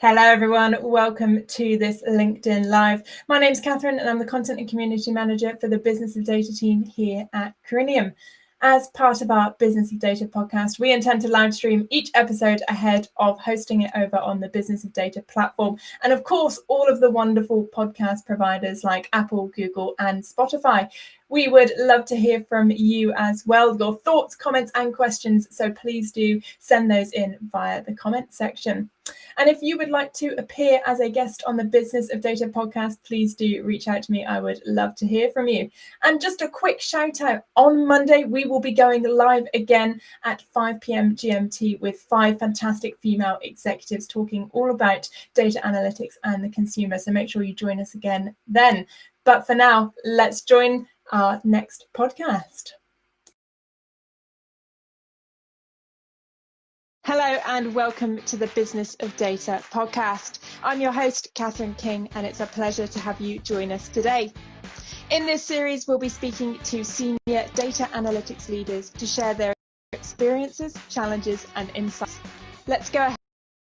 Hello everyone, welcome to this LinkedIn Live. My name's Catherine and I'm the Content and Community Manager for the Business of Data team here at Corinium. As part of our Business of Data podcast, we intend to live stream each episode ahead of hosting it over on the Business of Data platform. And of course, all of the wonderful podcast providers like Apple, Google and Spotify. We would love to hear from you as well, your thoughts, comments and questions. So please do send those in via the comment section. And if you would like to appear as a guest on the Business of Data podcast, please do reach out to me. I would love to hear from you. And just a quick shout out, on Monday, we will be going live again at 5 p.m. GMT with 5 fantastic female executives talking all about data analytics and the consumer. So make sure you join us again then. But for now, let's join our next podcast. Hello and welcome to the Business of Data podcast. I'm your host, Catherine King, and it's a pleasure to have you join us today. In this series, we'll be speaking to senior data analytics leaders to share their experiences, challenges, and insights. Let's go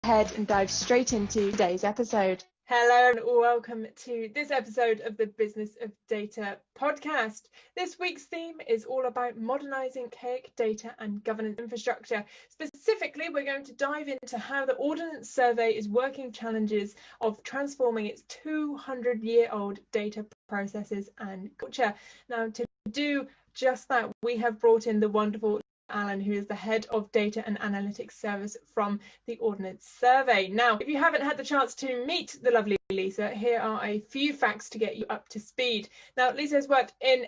ahead and dive straight into today's episode. Hello and welcome to this episode of the Business of Data podcast. This week's theme is all about modernising archaic data and governance infrastructure. Specifically, we're going to dive into how the Ordnance survey is working challenges of transforming its 200-year-old data processes and culture. Now, to do just that, we have brought in the wonderful Alan, who is the head of data and analytics service from the Ordnance survey. Now, if you haven't had the chance to meet the lovely Lisa, here are a few facts to get you up to speed. Now, Lisa has worked in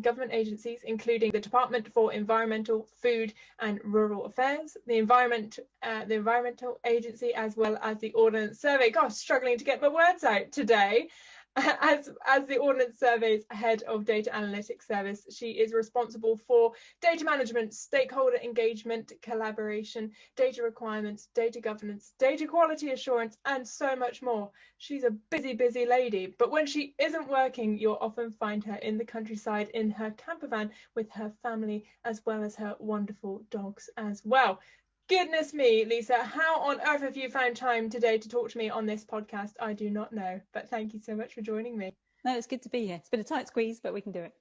government agencies, including the Department for Environmental, Food and Rural Affairs, the Environmental Agency, as well as the Ordnance survey. Gosh, struggling to get my words out today. As the Ordnance Survey's head of data analytics service, she is responsible for data management, stakeholder engagement, collaboration, data requirements, data governance, data quality assurance, and so much more. She's a busy lady, but when she isn't working, you'll often find her in the countryside in her camper van with her family, as well as her wonderful dogs as well. Goodness me, Lisa, how on earth have you found time today to talk to me on this podcast? I do not know, but thank you so much for joining me. No, it's good to be here. It's been a tight squeeze, but we can do it.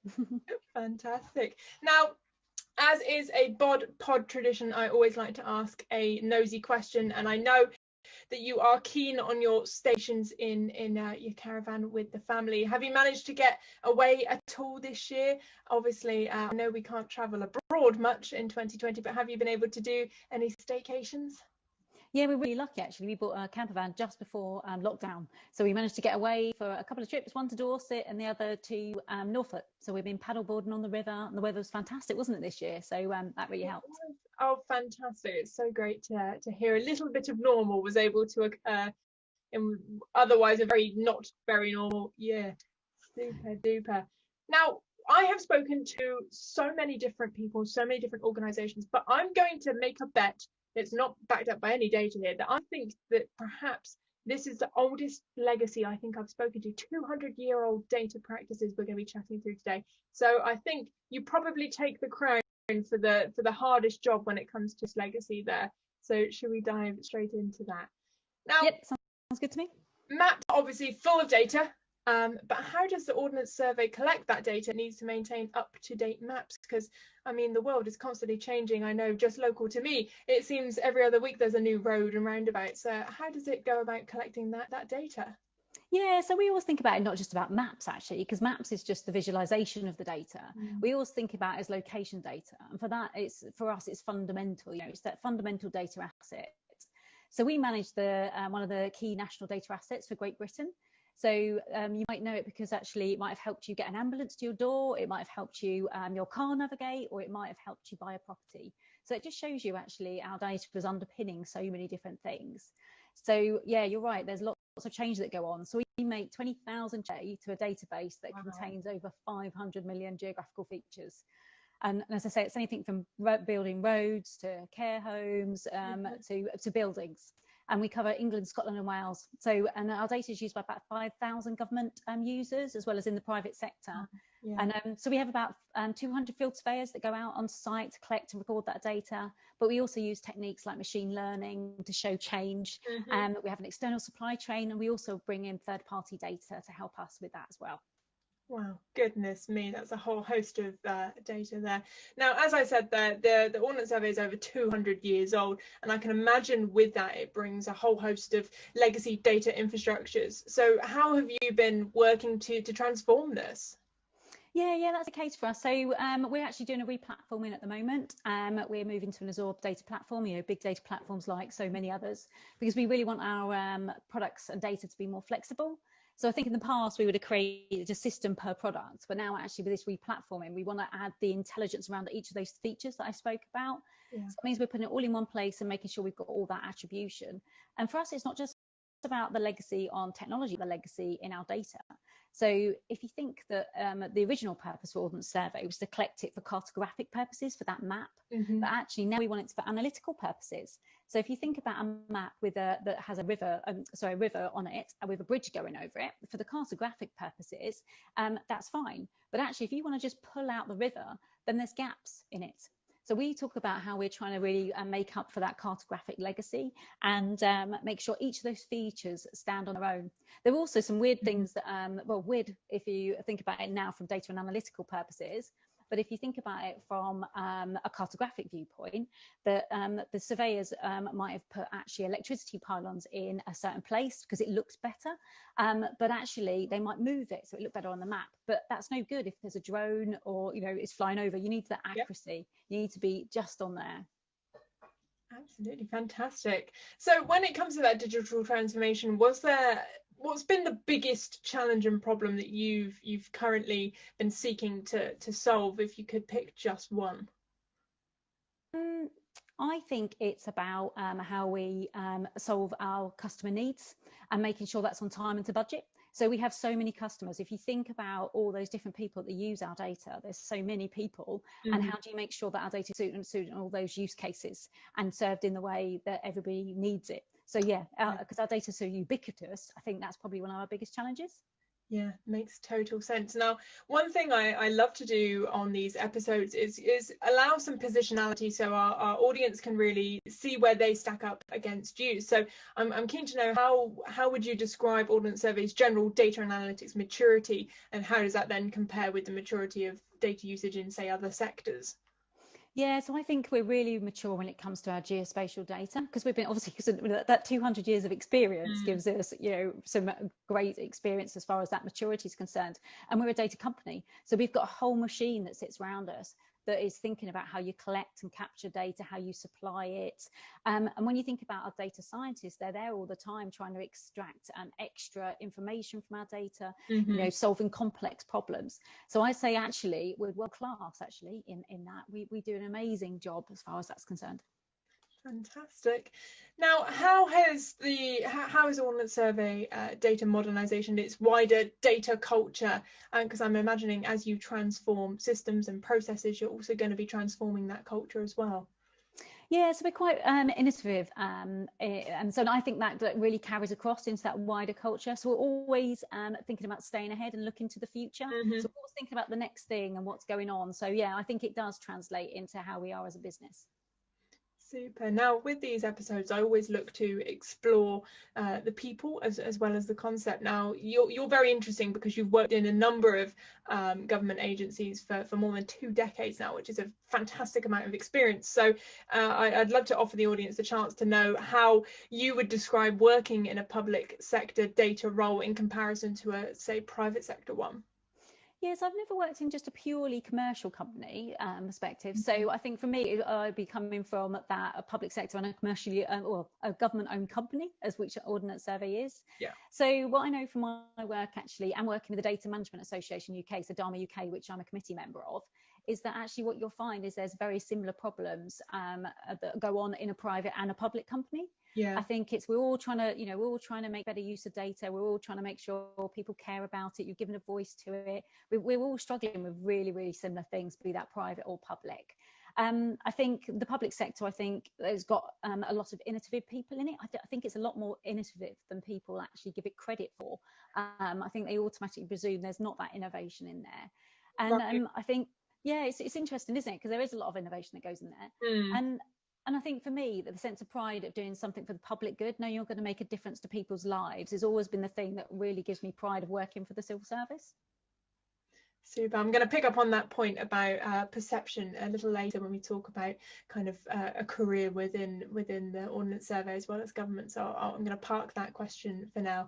Fantastic. Now, as is a pod tradition, I always like to ask a nosy question, and I know that you are keen on your stations in your caravan with the family. Have you managed to get away at all this year? Obviously, I know we can't travel abroad much in 2020, but have you been able to do any staycations? Yeah, we're really lucky actually. We bought a camper van just before lockdown. So we managed to get away for a couple of trips, one to Dorset and the other to Norfolk. So we've been paddleboarding on the river and the weather was fantastic, wasn't it, this year? So that really helped. Oh, fantastic. It's so great to hear a little bit of normal was able to occur in otherwise a not very normal year. Super duper. Now, I have spoken to so many different people, so many different organizations, but I'm going to make a bet that's not backed up by any data here, that I think that perhaps this is the oldest legacy I think I've spoken to. 200-year-old data practices we're going to be chatting through today. So I think you probably take the crown for the hardest job when it comes to this legacy there. So should we dive straight into that? Now, yep, sounds good to me. Maps obviously full of data. But how does the Ordnance survey collect that data? It needs to maintain up-to-date maps because, I mean, the world is constantly changing. I know just local to me, it seems every other week there's a new road and roundabout. So how does it go about collecting that data? Yeah, so we always think about it not just about maps actually, because maps is just the visualization of the data. We always think about it as location data, and for us it's fundamental. It's that fundamental data asset. So we manage one of the key national data assets for Great Britain. So you might know it because actually it might have helped you get an ambulance to your door, it might have helped you your car navigate, or it might have helped you buy a property. So it just shows you actually our data was underpinning so many different things. So yeah, you're right, there's lots of change that go on. So we make 20,000 to a database that contains over 500 million geographical features. And as I say, it's anything from building roads to care homes to buildings. and we cover England, Scotland and Wales. So, and our data is used by about 5,000 government users, as well as in the private sector. Yeah. And so we have about 200 field surveyors that go out on site to collect and record that data. But we also use techniques like machine learning to show change. We have an external supply chain, and we also bring in third-party data to help us with that as well. Wow, goodness me, that's a whole host of data there. Now, as I said, the Ordnance Survey is over 200 years old, and I can imagine with that it brings a whole host of legacy data infrastructures. So how have you been working to transform this? Yeah, that's the case for us. So we're actually doing a replatforming at the moment. We're moving to an Azure data platform, big data platforms like so many others, because we really want our products and data to be more flexible. So I think in the past we would have created a system per product, but now actually with this replatforming, we want to add the intelligence around each of those features that I spoke about. Yeah. So it means we're putting it all in one place and making sure we've got all that attribution. And for us, it's not just about the legacy on technology, the legacy in our data. So if you think that the original purpose for Ordnance Survey was to collect it for cartographic purposes, for that map, but actually now we want it for analytical purposes. So if you think about a map with that has a river, a river on it, with a bridge going over it, for the cartographic purposes, that's fine. But actually, if you want to just pull out the river, then there's gaps in it. So we talk about how we're trying to really make up for that cartographic legacy and make sure each of those features stand on their own. There are also some weird things that, well, weird if you think about it now from data and analytical purposes, but if you think about it from a cartographic viewpoint, the surveyors might have put actually electricity pylons in a certain place because it looks better, but actually they might move it so it look better on the map. But that's no good if there's a drone or it's flying over. You need the accuracy. Yep. You need to be just on there. Absolutely fantastic. So when it comes to that digital transformation, what's been the biggest challenge and problem that you've currently been seeking to solve, if you could pick just one? I think it's about how we solve our customer needs and making sure that's on time and to budget. So we have so many customers. If you think about all those different people that use our data, there's so many people. And how do you make sure that our data suit all those use cases and served in the way that everybody needs it? So yeah, because our data is so ubiquitous, I think that's probably one of our biggest challenges. Yeah, makes total sense. Now, one thing I love to do on these episodes is allow some positionality so our audience can really see where they stack up against you. So I'm keen to know how would you describe Ordnance Survey's general data and analytics maturity, and how does that then compare with the maturity of data usage in, say, other sectors? Yeah, so I think we're really mature when it comes to our geospatial data, because we've been obviously, because that 200 years of experience gives us, some great experience as far as that maturity is concerned. And we're a data company, so we've got a whole machine that sits around us that is thinking about how you collect and capture data, how you supply it. And when you think about our data scientists, they're there all the time trying to extract extra information from our data, solving complex problems. So I say actually we're world class actually in that. We do an amazing job as far as that's concerned. Fantastic. Now, how has Ordnance Survey data modernisation, its wider data culture? Because I'm imagining as you transform systems and processes, you're also going to be transforming that culture as well. Yeah, so we're quite innovative, and so I think that really carries across into that wider culture. So we're always thinking about staying ahead and looking to the future. So we're always thinking about the next thing and what's going on. So yeah, I think it does translate into how we are as a business. Super. Now, with these episodes, I always look to explore the people as well as the concept. Now, you're very interesting because you've worked in a number of government agencies for more than 2 decades now, which is a fantastic amount of experience. So I'd love to offer the audience a chance to know how you would describe working in a public sector data role in comparison to a, say, private sector one. Yes, I've never worked in just a purely commercial company perspective. So I think for me, I'd be coming from a public sector and a commercially or a government-owned company, as which Ordnance Survey is. Yeah. So what I know from my work actually, and working with the Data Management Association UK, so DAMA UK, which I'm a committee member of, is that actually what you'll find is there's very similar problems that go on in a private and a public company. Yeah. I think we're all trying to make better use of data. We're all trying to make sure people care about it. You're giving a voice to it. We're all struggling with really, really similar things, be that private or public. I think the public sector, I think, has got a lot of innovative people in it. I think it's a lot more innovative than people actually give it credit for. I think they automatically presume there's not that innovation in there. And I think, yeah, it's interesting, isn't it? Because there is a lot of innovation that goes in there. And I think for me, the sense of pride of doing something for the public good, now you're going to make a difference to people's lives, has always been the thing that really gives me pride of working for the civil service. Super. I'm going to pick up on that point about perception a little later when we talk about kind of a career within the Ordnance Survey as well as government. So I'm going to park that question for now.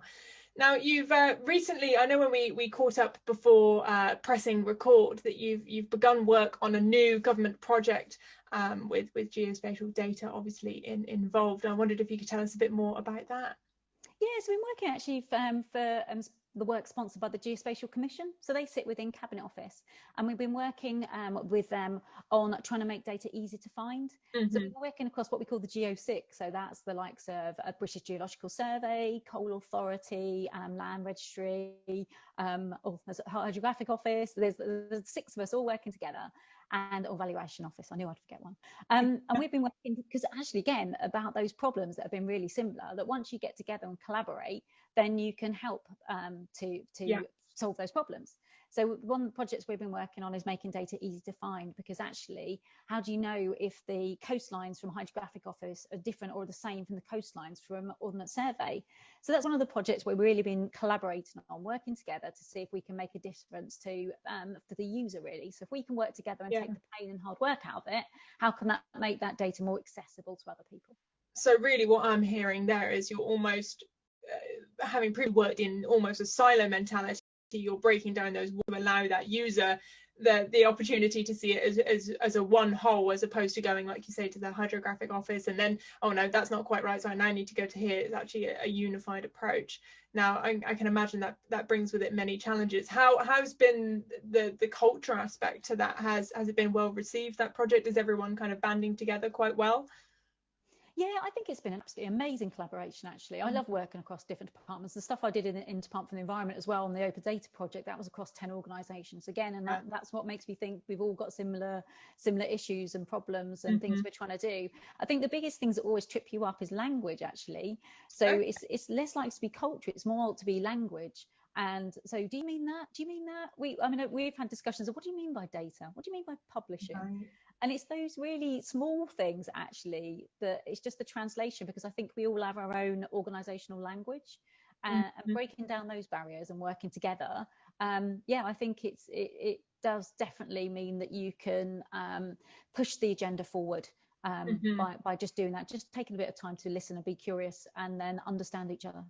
Now, you've recently, I know when we caught up before pressing record, that you've begun work on a new government project with geospatial data obviously involved. I wondered if you could tell us a bit more about that. Yeah, so we've been working actually for the work sponsored by the Geospatial Commission. So they sit within Cabinet Office, and we've been working with them on trying to make data easy to find. So we've been working across what we call the Geo6. So that's the likes of a British Geological Survey, Coal Authority, Land Registry, Hydrographic Office. There's 6 of us all working together. And Valuation Office, I knew I'd forget one. And we've been working, because actually, again, about those problems that have been really similar, that once you get together and collaborate, then you can help to solve those problems. So one of the projects we've been working on is making data easy to find, because actually, how do you know if the coastlines from Hydrographic Office are different or the same from the coastlines from Ordnance Survey? So that's one of the projects we've really been collaborating on, working together to see if we can make a difference to for the user, really. So if we can work together and take the pain and hard work out of it, how can that make that data more accessible to other people? So really what I'm hearing there is you're almost having previously worked in almost a silo mentality, you're breaking down those to allow that user the opportunity to see it as a one whole, as opposed to going, like you say, to the Hydrographic Office and then, oh no, that's not quite right, so I now need to go to here. It's actually a unified approach. Now I can imagine that brings with it many challenges. How's been the culture aspect to that? Has it been well received, that project? Is everyone kind of banding together quite well? Yeah, I think it's been an absolutely amazing collaboration, actually. I love working across different departments. The stuff I did in Department for the Environment as well on the Open Data project, that was across 10 organisations again, and that's what makes me think we've all got similar issues and problems and things we're trying to do. I think the biggest things that always trip you up is language, actually. So it's less likely to be culture, it's more to be language. And so, do you mean that? Do you mean that? We've had discussions of, what do you mean by data? What do you mean by publishing? Right. And it's those really small things, actually, that it's just the translation, because I think we all have our own organisational language, and breaking down those barriers and working together. I think it does definitely mean that you can push the agenda forward by just doing that, just taking a bit of time to listen and be curious and then understand each other.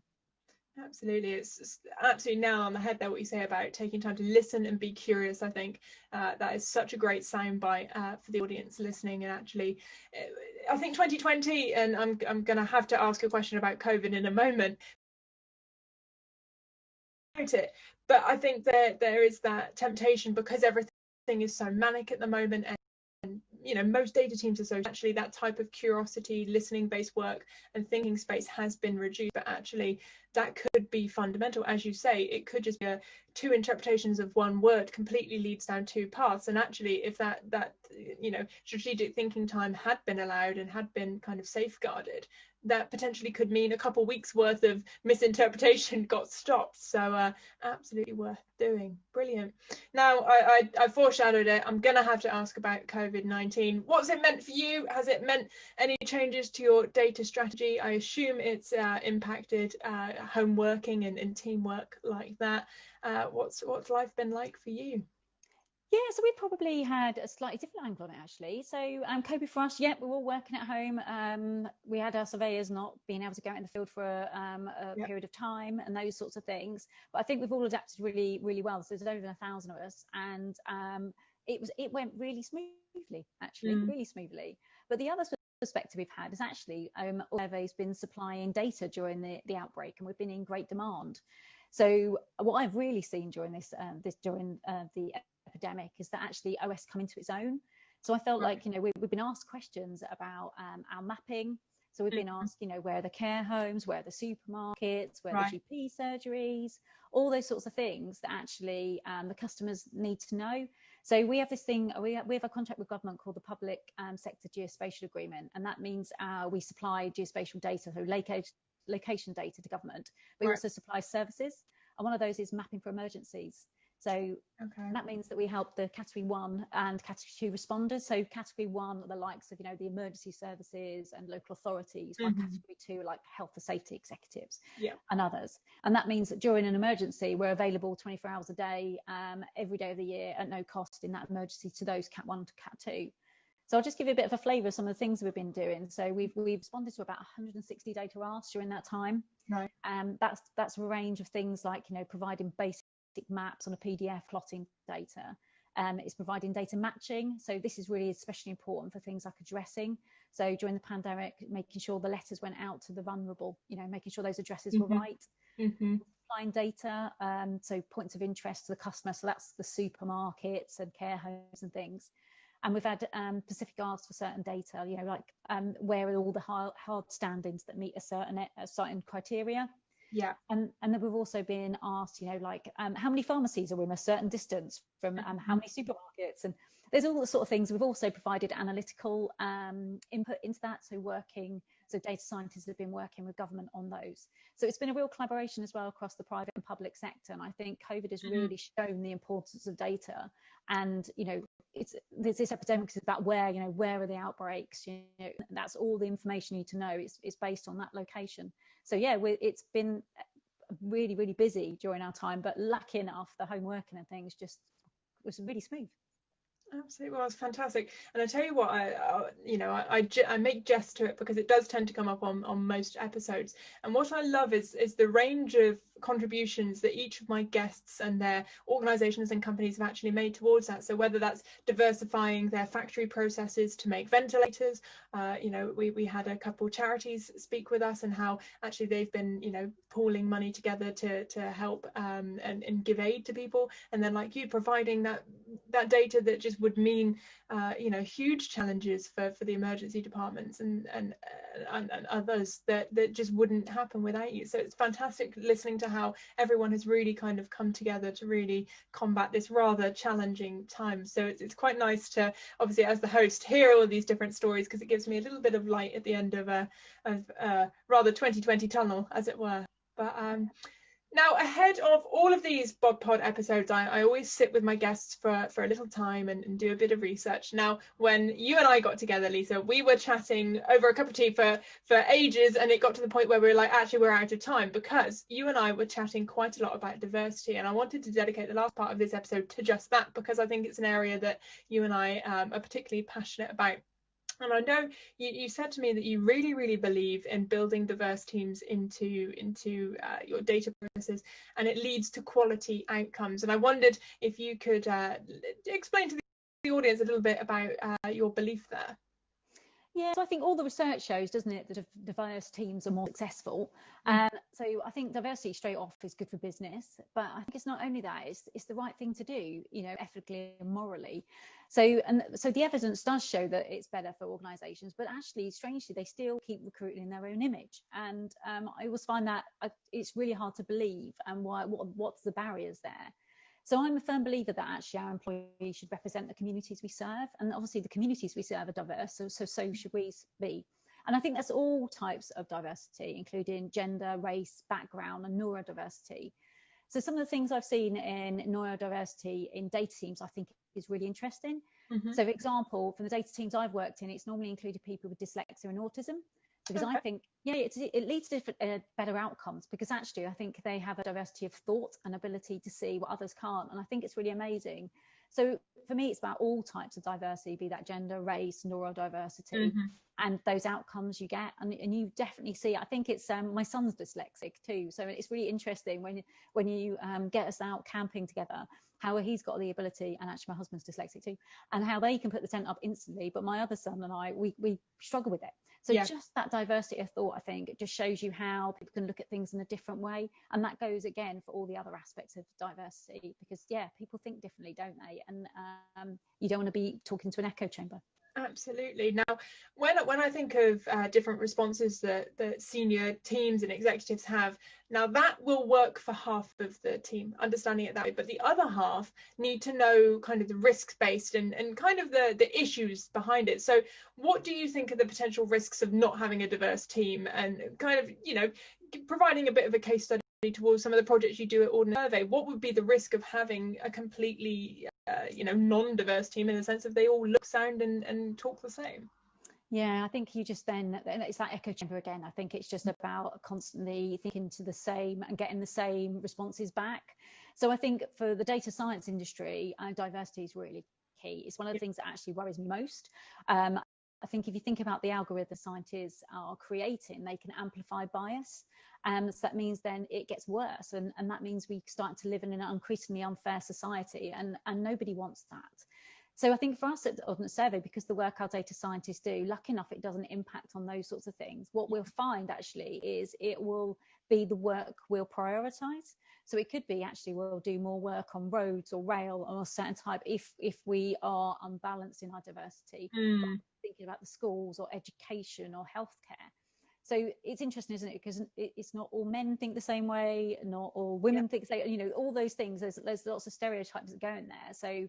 Absolutely, it's absolutely nail on the head there what you say about taking time to listen and be curious. I think that is such a great soundbite for the audience listening. And actually, I think 2020, and I'm going to have to ask a question about COVID in a moment, but I think that there is that temptation, because everything is so manic at the moment, and most data teams are so, actually that type of curiosity, listening based work and thinking space has been reduced. But actually that could be fundamental, as you say. It could just be two interpretations of one word completely leads down two paths. And actually, if that strategic thinking time had been allowed and had been kind of safeguarded, that potentially could mean a couple weeks worth of misinterpretation got stopped. So absolutely worth doing. Brilliant. Now I foreshadowed it. I'm gonna have to ask about COVID-19. What's it meant for you? Has it meant any changes to your data strategy? I assume it's impacted home working and teamwork like that. What's life been like for you? Yeah, so we probably had a slightly different angle on it, actually. So COVID for us, we're all working at home. We had our surveyors not being able to go out in the field for a period of time and those sorts of things. But I think we've all adapted really, really well. So there's over 1,000 of us, and it went really smoothly, actually, really smoothly. But the other perspective we've had is actually survey's been supplying data during the outbreak, and we've been in great demand. So what I've really seen during the epidemic is that actually OS come into its own. So I felt like, we've been asked questions about our mapping. So we've been asked, where are the care homes, where are the supermarkets, where are the GP surgeries, all those sorts of things that actually the customers need to know. So we have this thing, we have a contract with government called the Public Sector Geospatial Agreement, and that means we supply geospatial data, so location data to government. We Right. also supply services, and one of those is mapping for emergencies. So that means that we help the category 1 and category 2 responders. So category 1 are the likes of, the emergency services and local authorities, while category 2 are like health and safety executives and others. And that means that during an emergency, we're available 24 hours a day, every day of the year at no cost in that emergency to those Cat 1 to Cat 2. So I'll just give you a bit of a flavour of some of the things we've been doing. So we've responded to about 160 data asks during that time. Right. That's a range of things like, providing basic maps on a PDF, plotting data. It's providing data matching. So this is really especially important for things like addressing. So during the pandemic, making sure the letters went out to the vulnerable, making sure those addresses were right. Supplying data, so points of interest to the customer. So that's the supermarkets and care homes and things. And we've had specific asks for certain data, like where are all the hard standings that meet a certain criteria. Yeah. And then we've also been asked, how many pharmacies are in a certain distance from how many supermarkets, and there's all the sort of things. We've also provided analytical input into that. So data scientists have been working with government on those. So it's been a real collaboration as well across the private and public sector. And I think COVID has really shown the importance of data. And, this epidemic is about where are the outbreaks, that's all the information you need to know. It's based on that location. So yeah, it's been really, really busy during our time, but lucky enough, the home working and things just was really smooth. Absolutely, well, it's fantastic. And I tell you what, I make jest to it because it does tend to come up on most episodes. And what I love is the range of contributions that each of my guests and their organizations and companies have actually made towards that. So whether that's diversifying their factory processes to make ventilators, we had a couple charities speak with us and how actually they've been pooling money together to help and give aid to people, and then like you providing that data that just would mean huge challenges for the emergency departments and others that just wouldn't happen without you. So it's fantastic listening to how everyone has really kind of come together to really combat this rather challenging time. So it's quite nice to, obviously as the host, hear all of these different stories, because it gives me a little bit of light at the end of a rather 2020 tunnel, as it were. But now, ahead of all of these Bod Pod episodes, I always sit with my guests for a little time and do a bit of research. Now, when you and I got together, Lisa, we were chatting over a cup of tea for ages, and it got to the point where we were like, actually, we're out of time, because you and I were chatting quite a lot about diversity. And I wanted to dedicate the last part of this episode to just that, because I think it's an area that you and I are particularly passionate about. And I know you said to me that you really, really believe in building diverse teams into your data processes, and it leads to quality outcomes. And I wondered if you could explain to the audience a little bit about your belief there. Yeah, so I think all the research shows, doesn't it, that diverse teams are more successful. So I think diversity straight off is good for business, but I think it's not only that, it's the right thing to do, ethically and morally. So the evidence does show that it's better for organisations, but actually, strangely, they still keep recruiting in their own image. And I always find that it's really hard to believe, and what's the barriers there. So I'm a firm believer that actually our employees should represent the communities we serve, and obviously the communities we serve are diverse, so should we be. And I think that's all types of diversity, including gender, race, background, and neurodiversity. So some of the things I've seen in neurodiversity in data teams I think is really interesting. So for example, from the data teams I've worked in, it's normally included people with dyslexia and autism, because I think, it leads to better outcomes, because actually I think they have a diversity of thought and ability to see what others can't. And I think it's really amazing. So for me, it's about all types of diversity, be that gender, race, neurodiversity, and those outcomes you get. And you definitely see, I think it's my son's dyslexic too. So it's really interesting when you get us out camping together, how he's got the ability, and actually my husband's dyslexic too, and how they can put the tent up instantly. But my other son and I, we struggle with it. So just that diversity of thought, I think, it just shows you how people can look at things in a different way. And that goes again for all the other aspects of diversity, because people think differently, don't they? And you don't want to be talking to an echo chamber. Absolutely. Now, when I think of different responses that senior teams and executives have, now that will work for half of the team, understanding it that way. But the other half need to know kind of the risks based and kind of the issues behind it. So, what do you think are the potential risks of not having a diverse team, and kind of, providing a bit of a case study towards some of the projects you do at Ordnance Survey? What would be the risk of having a completely non-diverse team, in the sense of they all look, sound and talk the same? Yeah, I think you just then, it's that echo chamber again. I think it's just about constantly thinking to the same and getting the same responses back. So I think for the data science industry, diversity is really key. It's one of the things that actually worries me most. I think if you think about the algorithm scientists are creating, they can amplify bias. So that means then it gets worse. And that means we start to live in an increasingly unfair society, and nobody wants that. So I think for us at the Ordnance Survey, because the work our data scientists do, lucky enough, it doesn't impact on those sorts of things. What we'll find actually is it will be the work we'll prioritise. So it could be actually we'll do more work on roads or rail or a certain type if we are unbalanced in our diversity. Thinking about the schools or education or healthcare. So it's interesting, isn't it? Because it's not all men think the same way, not all women think the same, all those things. There's lots of stereotypes that go in there. So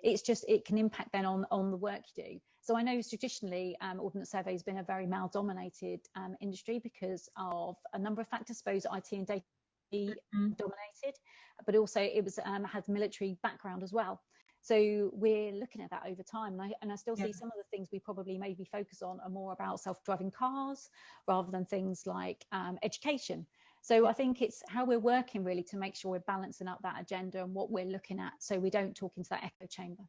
it's just, it can impact then on the work you do. So I know traditionally Ordnance Survey has been a very male dominated industry because of a number of factors. I suppose IT and data dominated, but also it was had military background as well. So we're looking at that over time, and I still see some of the things we probably maybe focus on are more about self-driving cars rather than things like education. So I think it's how we're working really to make sure we're balancing up that agenda and what we're looking at, so we don't talk into that echo chamber.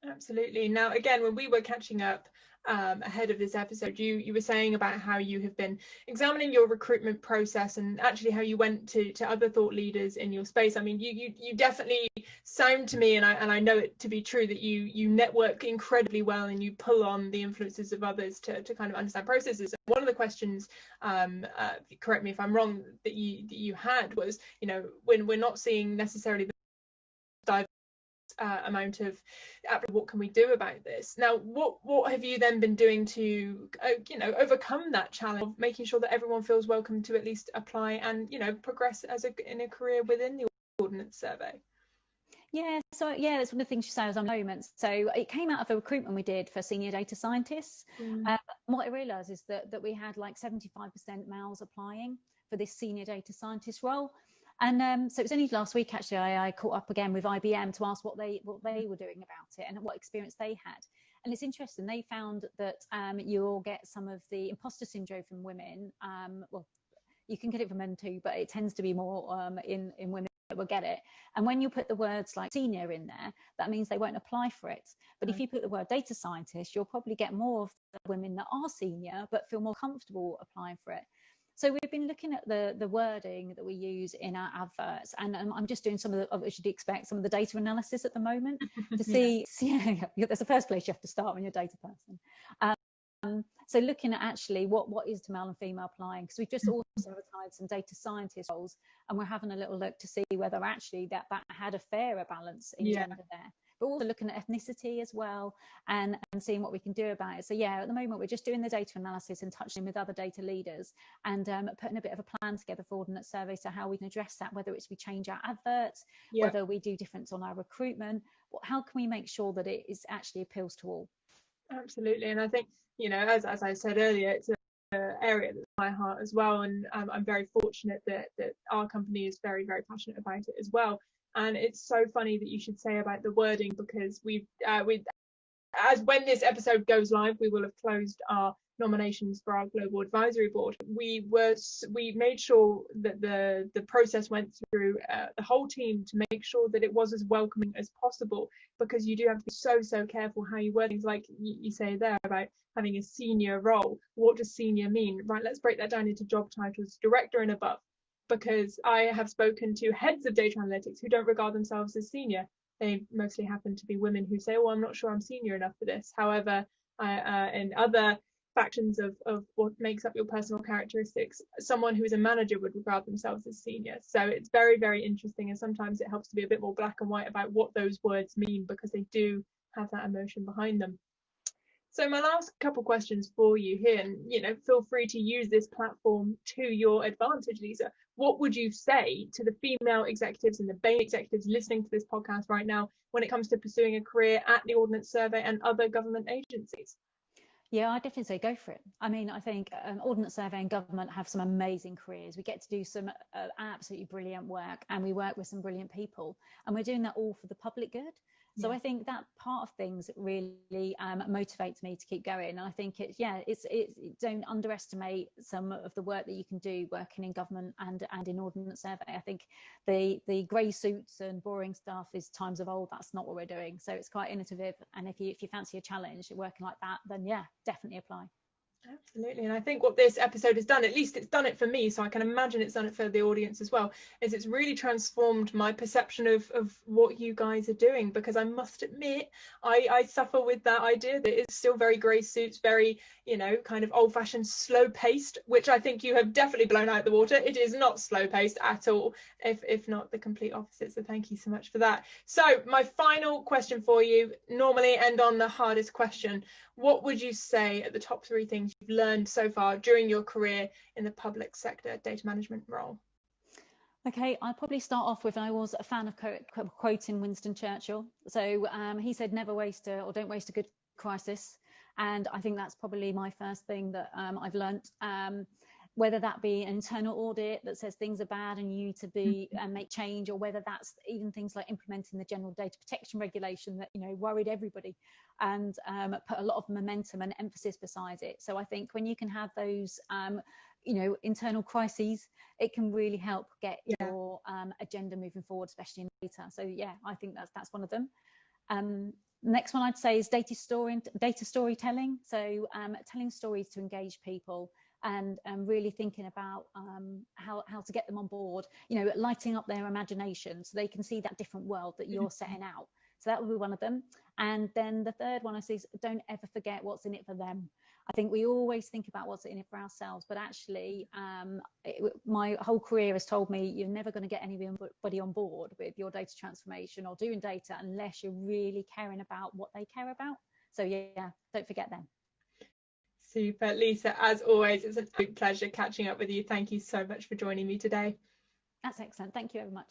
Absolutely. Now, again, when we were catching up ahead of this episode, you were saying about how you have been examining your recruitment process, and actually how you went to other thought leaders in your space. I mean, you definitely sound to me, and I know it to be true, that you network incredibly well and you pull on the influences of others to kind of understand processes. And one of the questions, correct me if I'm wrong, that you had was, when we're not seeing necessarily the amount of what can we do about this. Now, what have you then been doing to overcome that challenge of making sure that everyone feels welcome to at least apply and progress in a career within the Ordnance Survey? So that's one of the things you say as a moment. So it came out of a recruitment we did for senior data scientists. What I realised is that we had like 75% males applying for this senior data scientist role. And so it was only last week actually I caught up again with IBM to ask what they were doing about it and what experience they had. And it's interesting, they found that you'll get some of the imposter syndrome from women. Well, you can get it from men too, but it tends to be more in women that will get it. And when you put the words like senior in there, that means they won't apply for it. But if you put the word data scientist, you'll probably get more of the women that are senior but feel more comfortable applying for it. So we've been looking at the wording that we use in our adverts, and I'm just doing some of the, as you'd expect, some of the data analysis at the moment to see, that's the first place you have to start when you're a data person. So looking at actually what is to male and female applying, because we've just also advertised some data scientist roles, and we're having a little look to see whether actually that had a fairer balance in gender there. But also looking at ethnicity as well, and seeing what we can do about it. So at the moment we're just doing the data analysis and touching with other data leaders, and putting a bit of a plan together for Ordnance Survey, so how we can address that, whether it's we change our adverts, whether we do difference on our recruitment, how can we make sure that it is actually appeals to all. Absolutely. And I think, as I said earlier, it's an area that's my heart as well, and I'm very fortunate that our company is very, very passionate about it as well. And it's so funny that you should say about the wording, because as when this episode goes live, we will have closed our nominations for our global advisory board. We made sure that the process went through the whole team to make sure that it was as welcoming as possible, because you do have to be so careful how you word things, like you say there about having a senior role. What does senior mean? Right, let's break that down into job titles, director and above, because I have spoken to heads of data analytics who don't regard themselves as senior. They mostly happen to be women who say, I'm not sure I'm senior enough for this. However, in other factions of what makes up your personal characteristics, someone who is a manager would regard themselves as senior. So it's very, very interesting, and sometimes it helps to be a bit more black and white about what those words mean, because they do have that emotion behind them. So my last couple questions for you here, and feel free to use this platform to your advantage, Lisa. What would you say to the female executives and the BAME executives listening to this podcast right now when it comes to pursuing a career at the Ordnance Survey and other government agencies? Yeah, I definitely say go for it. I mean, I think Ordnance Survey and government have some amazing careers. We get to do some absolutely brilliant work, and we work with some brilliant people, and we're doing that all for the public good. So I think that part of things really motivates me to keep going. And I think don't underestimate some of the work that you can do working in government and in Ordnance Survey. I think the grey suits and boring stuff is times of old. That's not what we're doing. So it's quite innovative. And if you fancy a challenge working like that, then yeah, definitely apply. Absolutely. And I think what this episode has done, at least it's done it for me, so I can imagine it's done it for the audience as well, is it's really transformed my perception of what you guys are doing, because I must admit I suffer with that idea that it's still very grey suits, very kind of old-fashioned, slow-paced, which I think you have definitely blown out the water. It is not slow-paced at all, if not the complete opposite. So thank you so much for that. So my final question for you, normally end on the hardest question. What would you say are the top 3 things you've learned so far during your career in the public sector data management role? Okay, I'll probably start off with, I was a fan of quoting Winston Churchill. So he said, never waste don't waste a good crisis. And I think that's probably my first thing that I've learnt. Whether that be an internal audit that says things are bad and you need to be and make change, or whether that's even things like implementing the general data protection regulation that worried everybody, and put a lot of momentum and emphasis beside it. So I think when you can have those internal crises, it can really help get your agenda moving forward, especially in data. So yeah, I think that's one of them. Next one I'd say is data storytelling. So telling stories to engage people, and really thinking about how to get them on board, lighting up their imagination so they can see that different world that you're setting out. So that would be one of them. And then the third one I say is don't ever forget what's in it for them. I think we always think about what's in it for ourselves, but actually my whole career has told me you're never going to get anybody on board with your data transformation or doing data unless you're really caring about what they care about. So yeah, don't forget them. Super. Lisa, as always, it's an absolute pleasure catching up with you. Thank you so much for joining me today. That's excellent. Thank you very much.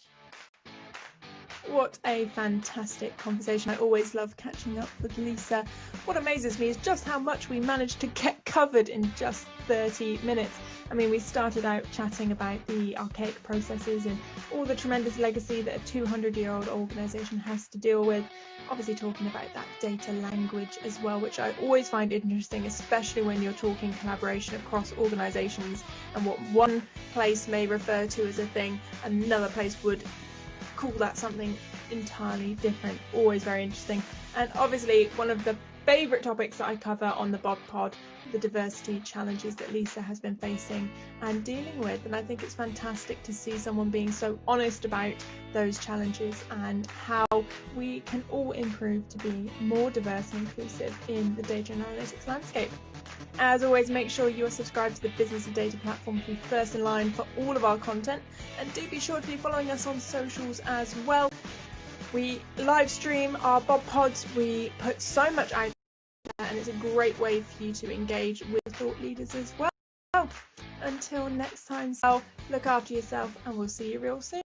What a fantastic conversation. I always love catching up with Lisa. What amazes me is just how much we managed to get covered in just 30 minutes. I mean, we started out chatting about the archaic processes and all the tremendous legacy that a 200-year-old organisation has to deal with. Obviously talking about that data language as well, which I always find interesting, especially when you're talking collaboration across organisations and what one place may refer to as a thing, another place would call that something entirely different. Always very interesting. And obviously one of the favourite topics that I cover on the Bod Pod, the diversity challenges that Lisa has been facing and dealing with. And I think it's fantastic to see someone being so honest about those challenges and how we can all improve to be more diverse and inclusive in the data and analytics landscape. As always, make sure you are subscribed to the Business of Data platform to be first in line for all of our content, and do be sure to be following us on socials as well. We live stream our Bod Pods, we put so much out there, and it's a great way for you to engage with thought leaders as well. Until next time, so look after yourself, and we'll see you real soon.